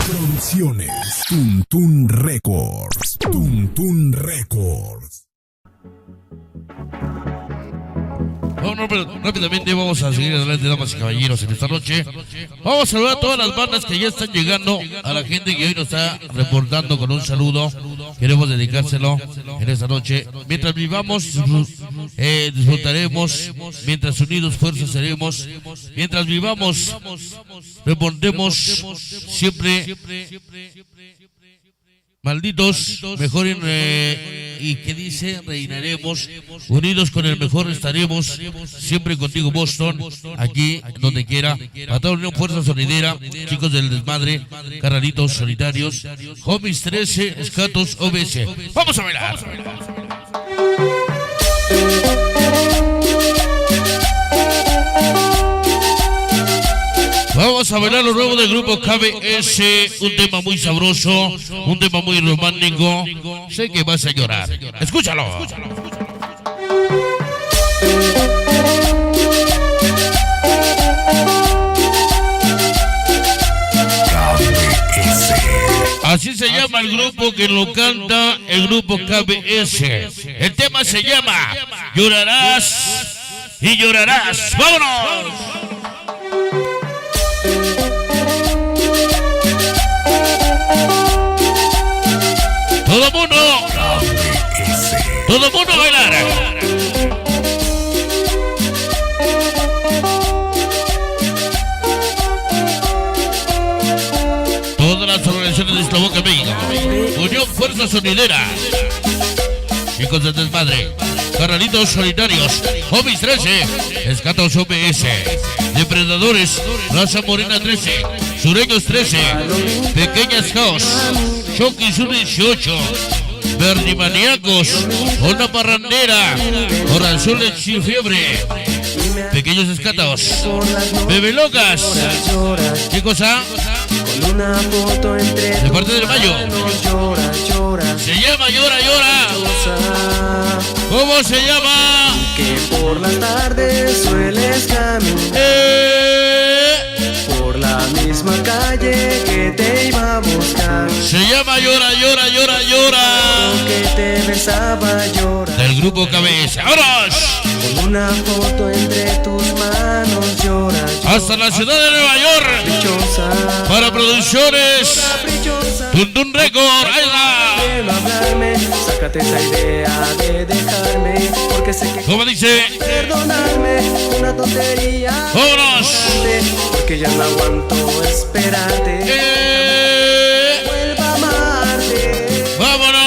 Producciones Tuntún Records. Tuntún Records. Bueno, pero rápidamente vamos a seguir adelante, damas y caballeros, en esta noche. Vamos a saludar a todas las bandas que ya están llegando, a la gente que hoy nos está reportando con un saludo. Queremos dedicárselo en esta noche. Mientras vivamos, disfrutaremos. Mientras unidos fuerzas seremos. Mientras vivamos, respondemos siempre. Malditos, mejor y que dice, reinaremos, unidos con el mejor estaremos, siempre contigo Boston, aquí, donde quiera, a toda Unión Fuerza Sonidera, chicos del desmadre, carnalitos solitarios, Homies 13, Escatos, OBS. ¡Vamos a bailar! Vamos a bailar lo nuevo del grupo KBS, un tema muy sabroso, un tema muy romántico. Sé que vas a llorar. Escúchalo. KBS. Así se llama el grupo que lo canta, el grupo KBS. El tema se llama Llorarás y llorarás. ¡Vámonos! Todo mundo a bailar. Todas las organizaciones de Eslovaquia, México, Unión Fuerza Sonidera, chicos del desmadre, carnalitos solitarios, Homies 13, Escatos OBS, Depredadores, Raza Morena 13, Sureños 13, Pequeñas Caos, Shoki Sur 18, Verdimaníacos, Onda Parrandera, Corazones sin fiebre, Pequeños Escatos, Bebé Locas. ¿Qué cosa? De parte del Mayo. Se llama Llora, Llora. ¿Cómo se llama? Que por las tardes sueles caminar por la misma calle que te iba a buscar. Se llama Llora, Llora, Llora, Llora. Que te besaba llorar. Del grupo KBS. ¡Vámonos! Con una foto entre tus manos llora, llora. Hasta la ciudad de Nueva York. Caprichosa, Para producciones caprichosa. Tuntún Record. ¡Ahí está! Ven a hablarme, sácate esa idea de dejarme, porque sé que ¿Cómo dice? perdonarme una tontería. ¡Vámonos! Porque ya no aguanto esperarte. Vuelva a amarte. ¡Vámonos!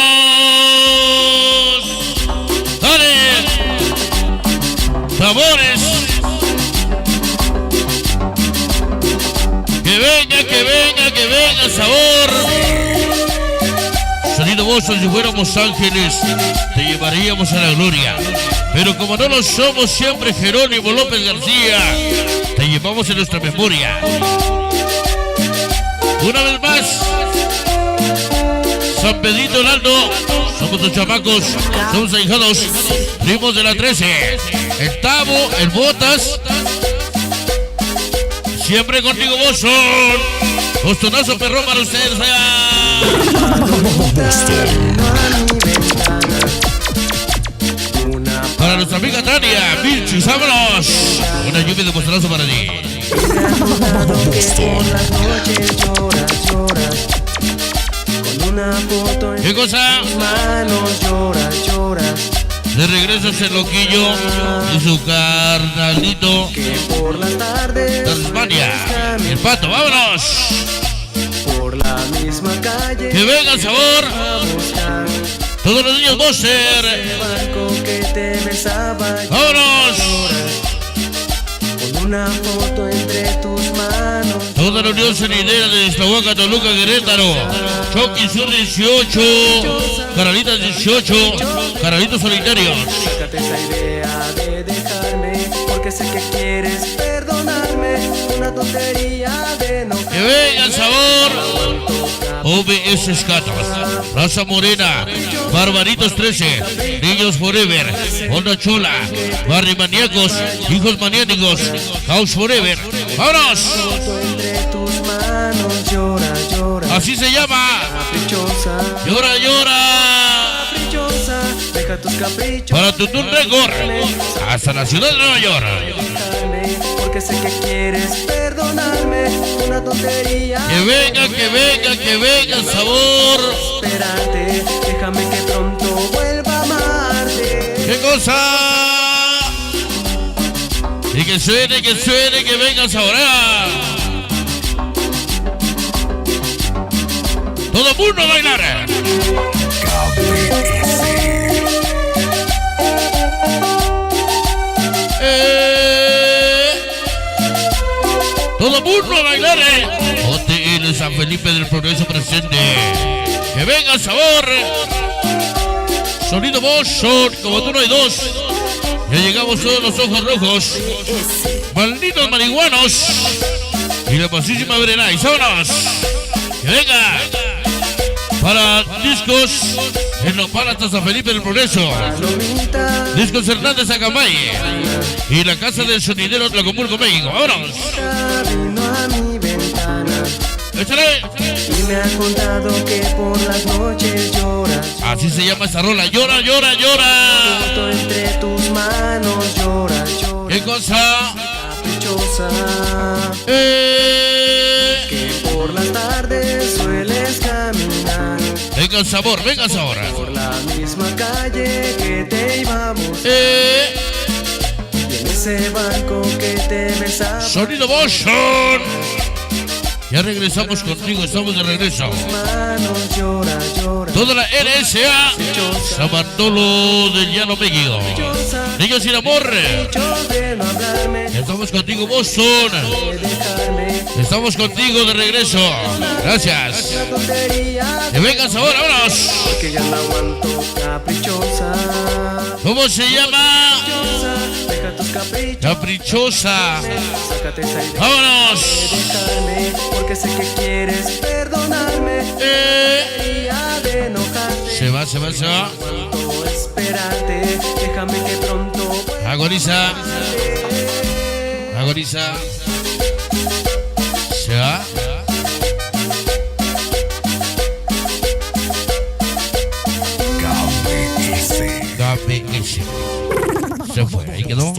¡Dale! ¡Sabores! ¡Que venga, que venga, que venga el sabor! Sonido Boston, si fuéramos ángeles, te llevaríamos a la gloria. Pero como no lo somos siempre, Jerónimo López García, te llevamos en nuestra memoria. Una vez más, San Pedrito Heraldo, somos tus chamacos, somos ahijados, primos de la 13, el Tabo, el Botas, siempre contigo Boston, Bostonazo perrón para ustedes allá. Para nuestra amiga Tania, Vilchis, vámonos. Una lluvia de Bostonazo para ti. ¿Qué cosa? De regreso ese loquillo y su carnalito Tasmania, el Pato, vámonos. Por la misma calle. Que venga el sabor. Todos los niños Boster. Que te besaba, vámonos. con una foto entre tus manos. Toda la Unión Sonidera de Eslovaquia, Toluca, Querétaro, Choqui Sur 18, Caralitas 18, Caralitos Solitarios. Sácate esa idea de dejarme, porque sé que quieres perdonarme. Una tontería de no. Que venga el sabor. OBS Escatos, Raza Morena, Barbaritos 13, Niños Forever, Onda Chola, Barri Maníacos, Hijos Maniáticos, House Forever. ¡Vámonos! Así se llama. Caprichosa, Llora, llora. caprichosa, deja tus caprichos. Para Tuntún Record, hasta la ciudad de Nueva York. Porque sé que quieres perdonarme, una tontería. Que venga, que venga, que venga el sabor. Esperarte, déjame que pronto vuelva a amarte. ¿Qué cosa? Y que suene, que venga el sabor. Todo el mundo a bailar. Todo el mundo a bailar. Hotel San Felipe del Progreso presente. Que venga el sabor. Sonido Boston, como tú no hay dos. Ya llegamos todos los ojos rojos. Malditos marihuanos. Y la pasísima Brenay. ¡Vámonos! ¡Que venga! Para discos en Nopal hasta San Felipe del Progreso. Discos Hernández Acambay. Y la casa del sonidero Tlacomulco, México. ¡Vámonos! Vino a mi ventana ¡Échale! y me ha contado que por las noches lloras. Así se llama esta rola. Llora, llora, llora. Junto entre tus manos llora, llora. ¿Qué cosa? Caprichosa, que por las tardes sueles caminar Venga el sabor, venga el sabor. por la misma calle que te íbamos. Y en ese banco que te besaba. Sonido Boston. Ya regresamos contigo, estamos de regreso. Manos llora, llora. Toda la RSA San Bartolo del Llano, México. Niños sin amor. De no hablarme, Estamos contigo, Boston. de dejarme. Estamos contigo de regreso. Gracias. Una tontería, Que venga el sabor, vámonos. que ya no aguanto. Caprichosa, ¿Cómo se llama? caprichosa, deja tus caprichos. Caprichosa. Sácate esa idea Vámonos. de dejarme, porque sé que quieres perdonarme. Tontería de enojarte. Se va, se va, se va. Aguanto esperarte, déjame que pronto vuelva. Agoniza. Agoniza. Se va. KPS. Se fue, ahí quedó.